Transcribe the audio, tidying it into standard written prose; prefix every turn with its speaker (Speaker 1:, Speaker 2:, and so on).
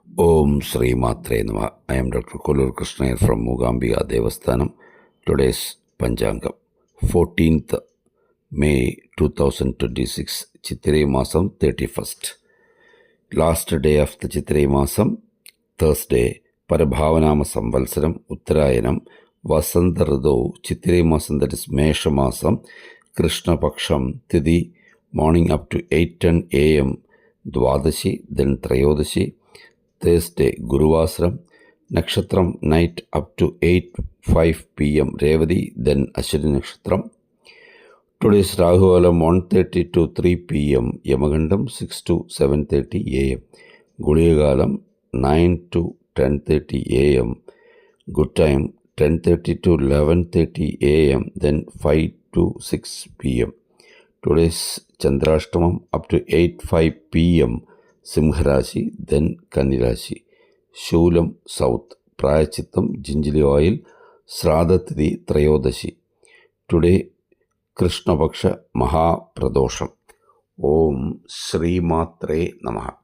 Speaker 1: Om Sri Matre Namaha. I am Dr. Kollur Krishna from Moogambika Devasthanam. Today's Panchangam, 14th May 2026, Chitrai Masam 31st. Last day of the Chitrai Masam, Thursday, Parabhavanama Samvalsaram, Uttarayanam, Vasanta Rado, Chitrai Masam, that is Mesha Masam, Krishna Paksham, Tithi, morning up to 8:10 a.m., Dwadashi, then Trayodashi. Thursday, Guruvasram, Nakshatram, night up to 8:05 p.m. Revati, then Ashwini Nakshatram. Today's Rahuvalam 1:30 to 3 p.m. Yamagandam 6 to 7:30 a.m. Guliyagalam 9 to 10:30 a.m. Good time 10:30 to 11:30 a.m. then 5 to 6 p.m. Today's Chandrashtamam up to 8:05 p.m. Simharashi, then Kanirashi. Shulam South, Prayachittam, Jinjali oil, Sradhatidi Trayodashi. Today, Krishna Paksha Maha Pradosham. Om Sri Matre Namaha.